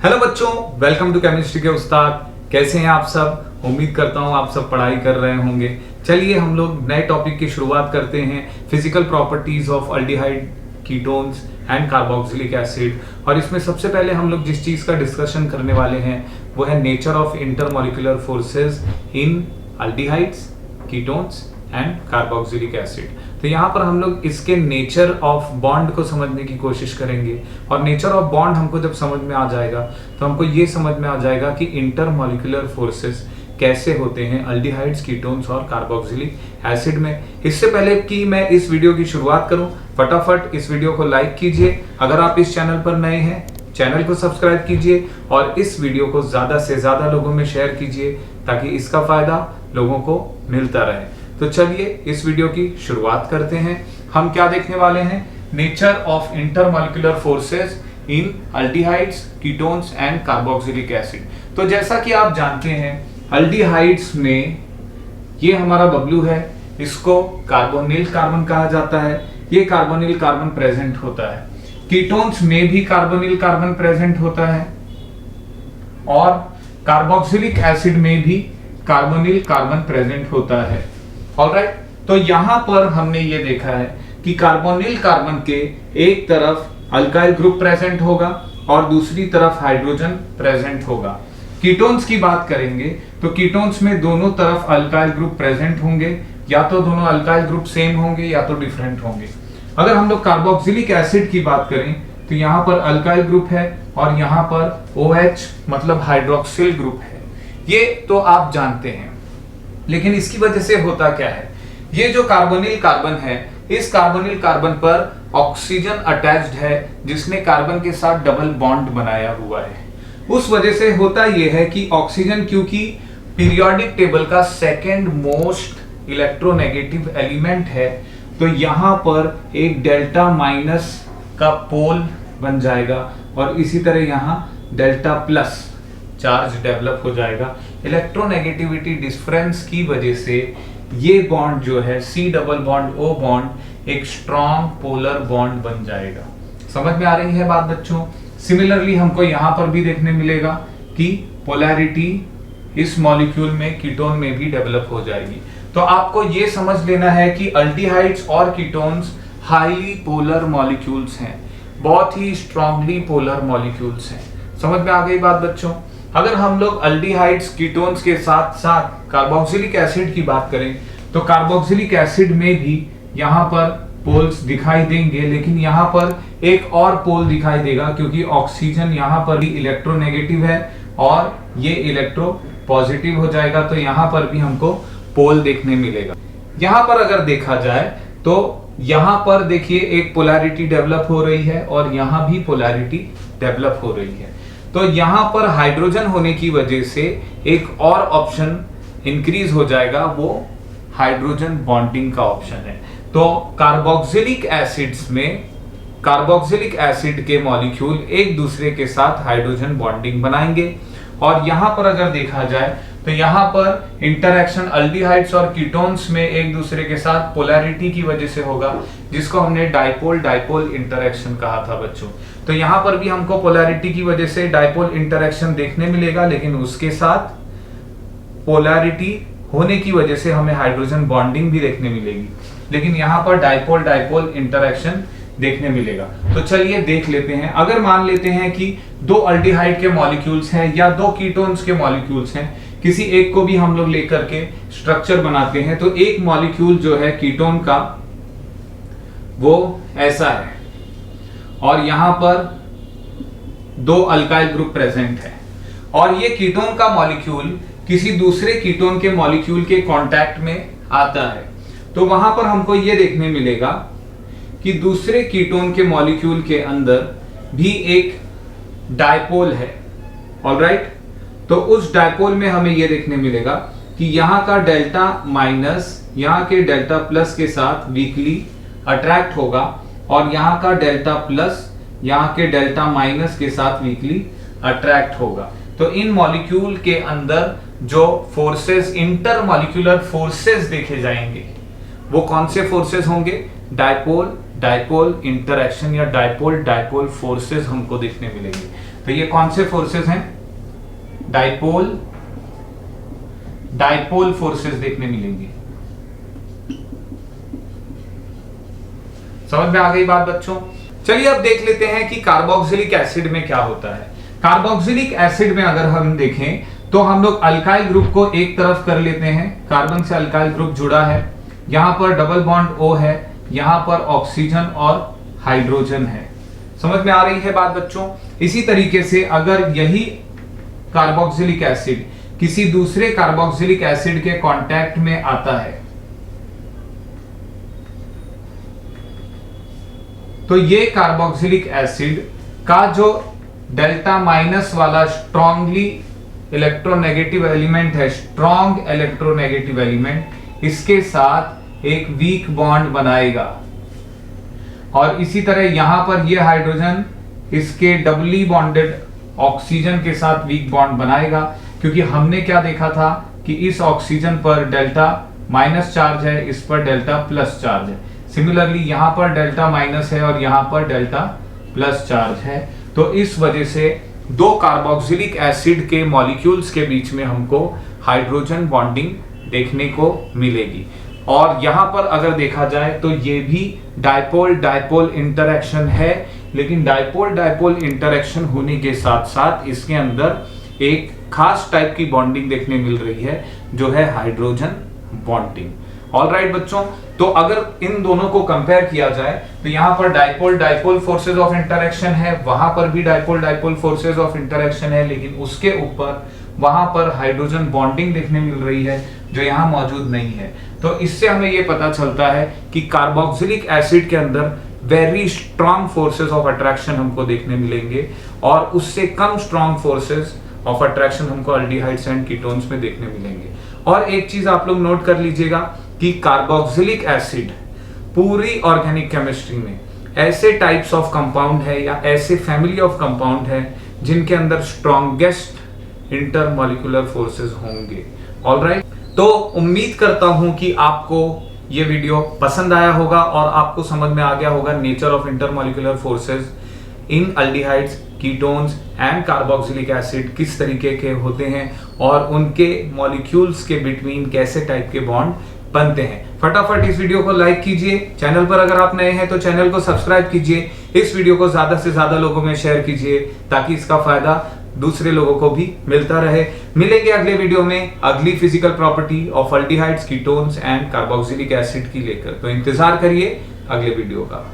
Hello बच्चों, welcome to chemistry के उस्ताद। कैसे हैं आप सब? उम्मीद करता हूं आप सब पढ़ाई कर रहे होंगे। चलिए हम लोग नए टॉपिक की शुरुआत करते हैं, physical properties of aldehyde, ketones and carboxylic acid. और इसमें सबसे पहले हम लोग जिस चीज का डिस्कशन करने वाले हैं वो है nature of intermolecular forces in aldehydes, ketones and carboxylic acid. तो यहाँ पर हम लोग इसके नेचर ऑफ बॉन्ड को समझने की कोशिश करेंगे। और नेचर ऑफ बॉन्ड हमको जब समझ में आ जाएगा तो हमको ये समझ में आ जाएगा कि इंटरमॉलिक्यूलर फोर्सेस कैसे होते हैं अल्डिहाइड्स, कीटोन्स और कार्बोक्सिलिक एसिड में। इससे पहले कि मैं इस वीडियो की शुरुआत करूं, फटाफट इस वीडियो को लाइक कीजिए। अगर आप इस चैनल पर नए हैं, चैनल को सब्सक्राइब कीजिए और इस वीडियो को ज्यादा से ज्यादा लोगों में शेयर कीजिए ताकि इसका फायदा लोगों को मिलता रहे। तो चलिए इस वीडियो की शुरुआत करते हैं। हम क्या देखने वाले हैं? Nature of intermolecular forces in aldehydes, ketones and carboxylic acid. तो जैसा कि आप जानते हैं, अल्डिहाइड्स में ये हमारा बबलू है, इसको कार्बोनिल कार्बन कहा जाता है। ये कार्बोनिल कार्बन प्रेजेंट होता है। कीटोन्स में भी कार्बोनिल कार्बन प्रेजेंट होता है और कार्बोक्सिलिक एसिड में भी कार्बोनिल कार्बन प्रेजेंट होता है। ऑलराइट, तो यहां पर हमने ये देखा है कि कार्बोनिल कार्बन के एक तरफ अल्काइल ग्रुप प्रेजेंट होगा और दूसरी तरफ हाइड्रोजन प्रेजेंट होगा। कीटोन्स की बात करेंगे तो कीटोन्स में दोनों तरफ अल्काइल ग्रुप प्रेजेंट होंगे, या तो दोनों अल्काइल ग्रुप सेम होंगे या तो डिफरेंट होंगे। अगर हम लोग कार्बोक्सिलिक एसिड की बात करें तो यहां पर अल्काइल ग्रुप है और यहां पर OH मतलब हाइड्रोक्सिल ग्रुप है। ये तो आप जानते हैं, लेकिन इसकी वजह से होता क्या है, ये जो कार्बोनिल कार्बन है, इस कार्बोनिल कार्बन पर ऑक्सीजन अटैच्ड है जिसने कार्बन के साथ डबल बॉन्ड बनाया हुआ है। उस वजह से होता यह है कि ऑक्सीजन क्योंकि पीरियोडिक टेबल का सेकेंड मोस्ट इलेक्ट्रोनेगेटिव एलिमेंट है, तो यहां पर एक डेल्टा माइनस का पोल बन जाएगा और इसी तरह यहां डेल्टा प्लस चार्ज डेवलप हो जाएगा। इलेक्ट्रोनेगेटिविटी डिफरेंस की वजह से ये बॉन्ड जो है C double bond O bond एक स्ट्रॉन्ग पोलर बॉन्ड बन जाएगा। समझ में आ रही है बात बच्चों? सिमिलरली हमको यहां पर भी देखने मिलेगा कि पोलैरिटी इस मॉलिक्यूल में, कीटोन में भी डेवलप हो जाएगी। तो आपको ये समझ लेना है कि अल्डिहाइड्स और कीटोन्स हाईली पोलर मॉलिक्यूल्स हैं, बहुत ही स्ट्रांगली पोलर मॉलिक्यूल्स हैं। समझ में आ गई बात बच्चों? अगर हम लोग अल्डिहाइड्स, कीटोन्स के साथ साथ कार्बोक्सिलिक एसिड की बात करें तो कार्बोक्सिलिक एसिड में भी यहाँ पर पोल्स दिखाई देंगे, लेकिन यहाँ पर एक और पोल दिखाई देगा क्योंकि ऑक्सीजन यहाँ पर भी इलेक्ट्रोनेगेटिव है और ये इलेक्ट्रो पॉजिटिव हो जाएगा। तो यहाँ पर भी हमको पोल देखने मिलेगा। यहाँ पर अगर देखा जाए तो यहाँ पर देखिए एक पोलैरिटी डेवलप हो रही है और यहाँ भी पोलैरिटी डेवलप हो रही है। तो यहां पर हाइड्रोजन होने की वजह से एक और ऑप्शन इंक्रीज हो जाएगा, वो हाइड्रोजन बॉन्डिंग का ऑप्शन है। तो कार्बोक्सिलिक एसिड्स में कार्बोक्सिलिक एसिड के मॉलिक्यूल एक दूसरे के साथ हाइड्रोजन बॉन्डिंग बनाएंगे। और यहां पर अगर देखा जाए तो यहां पर इंटरैक्शन अल्डिहाइड्स और कीटोन्स में एक दूसरे के साथ पोलैरिटी की वजह से होगा, जिसको हमने डाइपोल डाइपोल इंटरैक्शन कहा था बच्चों। तो यहां पर भी हमको पोलैरिटी की वजह से डाइपोल इंटरैक्शन देखने मिलेगा, लेकिन उसके साथ पोलैरिटी होने की वजह से हमें हाइड्रोजन बॉन्डिंग भी देखने मिलेगी, लेकिन यहां पर डाइपोल डाइपोल इंटरैक्शन देखने मिलेगा। तो चलिए देख लेते हैं। अगर मान लेते हैं कि दो अल्डिहाइड के मॉलिक्यूल्स हैं या दो कीटोन्स के मॉलिक्यूल्स हैं, किसी एक को भी हम लोग लेकर के स्ट्रक्चर बनाते हैं, तो एक मॉलिक्यूल जो है कीटोन का वो ऐसा है और यहां पर दो अल्काइल ग्रुप प्रेजेंट है और ये कीटोन का मॉलिक्यूल किसी दूसरे कीटोन के मॉलिक्यूल के कांटेक्ट में आता है, तो वहां पर हमको ये देखने मिलेगा कि दूसरे कीटोन के मॉलिक्यूल के अंदर भी एक डायपोल है। ऑलराइट, तो उस डायपोल में हमें यह देखने मिलेगा कि यहां का डेल्टा माइनस यहां के डेल्टा प्लस के साथ वीकली अट्रैक्ट होगा और यहां का डेल्टा प्लस यहां के डेल्टा माइनस के साथ वीकली अट्रैक्ट होगा। तो इन मॉलिक्यूल के अंदर जो फोर्सेस, इंटरमॉलिक्यूलर फोर्सेस देखे जाएंगे, वो कौन से फोर्सेस होंगे? डायपोल डायपोल इंटरैक्शन या डायपोल डायपोल फोर्सेस हमको देखने मिलेंगे। तो ये कौन से फोर्सेस हैं? डाइपोल फोर्सेस देखने मिलेंगे। समझ में आ गई बात बच्चों? चलिए अब देख लेते हैं कि कार्बोक्सिलिक एसिड में क्या होता है। कार्बोक्सिलिक एसिड में अगर हम देखें तो हम लोग अल्काइल ग्रुप को एक तरफ कर लेते हैं, कार्बन से अल्काइल ग्रुप जुड़ा है, यहां पर डबल बॉन्ड O है, यहां पर ऑक्सीजन और हाइड्रोजन है। समझ में आ रही है बात बच्चों? इसी तरीके से अगर यही कार्बोक्सिलिक एसिड किसी दूसरे कार्बोक्सिलिक एसिड के कांटेक्ट में आता है तो ये कार्बोक्सिलिक एसिड का जो डेल्टा माइनस वाला स्ट्रांगली इलेक्ट्रोनेगेटिव एलिमेंट है, स्ट्रॉन्ग इलेक्ट्रोनेगेटिव एलिमेंट, इसके साथ एक वीक बॉन्ड बनाएगा। और इसी तरह यहां पर ये हाइड्रोजन इसके डबली बॉन्डेड ऑक्सीजन के साथ वीक बॉन्ड बनाएगा, क्योंकि हमने क्या देखा था कि इस ऑक्सीजन पर डेल्टा माइनस चार्ज है, इस पर डेल्टा प्लस चार्ज है। सिमिलरली यहां पर डेल्टा माइनस है और यहां पर डेल्टा प्लस चार्ज है। तो इस वजह से दो कार्बोक्सिलिक एसिड के मॉलिक्यूल्स के बीच में हमको हाइड्रोजन बॉन्डिंग देखने को मिलेगी। और यहां पर अगर देखा जाए तो ये भी डाइपोल डाइपोल इंटरेक्शन है, लेकिन डाइपोल डाइपोल इंटरेक्शन होने के साथ साथ इसके अंदर एक खास टाइप की बॉन्डिंग देखने मिल रही है, जो है हाइड्रोजन बॉन्डिंग। ऑलराइट बच्चों, तो अगर इन दोनों को कंपेयर किया जाए तो यहां पर dipole dipole forces of interaction है, वहां पर भी dipole dipole forces of interaction है, लेकिन उसके ऊपर वहां पर हाइड्रोजन बॉन्डिंग देखने मिल रही है जो यहां मौजूद नहीं है। तो इससे हमें यह पता चलता है कि कार्बोक्सिलिक एसिड के अंदर very strong forces of attraction हमको देखने मिलेंगे और उससे कम स्ट्रॉन्ग फोर्सेस ऑफ अट्रैक्शन हमको अल्डिहाइड्स एंड कीटोन्स में देखने मिलेंगे। और एक चीज आप लोग नोट कर लीजिएगा कि कार्बोक्सिलिक एसिड पूरी ऑर्गेनिक केमिस्ट्री में ऐसे टाइप्स ऑफ कंपाउंड है या ऐसे फैमिली ऑफ कंपाउंड है जिनके अंदर स्ट्रॉन्गेस्ट इंटरमॉलिक्यूलर फोर्सेस होंगे। ऑलराइट, तो उम्मीद करता हूं कि आपको ये वीडियो पसंद आया होगा और आपको समझ में आ गया होगा nature of intermolecular forces in aldehydes, ketones and carboxylic acid किस तरीके के होते हैं और उनके मॉलिक्यूल्स के बिटवीन कैसे टाइप के बॉन्ड बनते हैं। फटाफट इस वीडियो को लाइक कीजिए, चैनल पर अगर आप नए हैं तो चैनल को सब्सक्राइब कीजिए, इस वीडियो को ज्यादा से ज्यादा लोगों में शेयर कीजिए ताकि इसका फायदा दूसरे लोगों को भी मिलता रहे। मिलेंगे अगले वीडियो में अगली physical property of aldehydes, ketones and carboxylic acid की लेकर। तो इंतजार करिए अगले वीडियो का।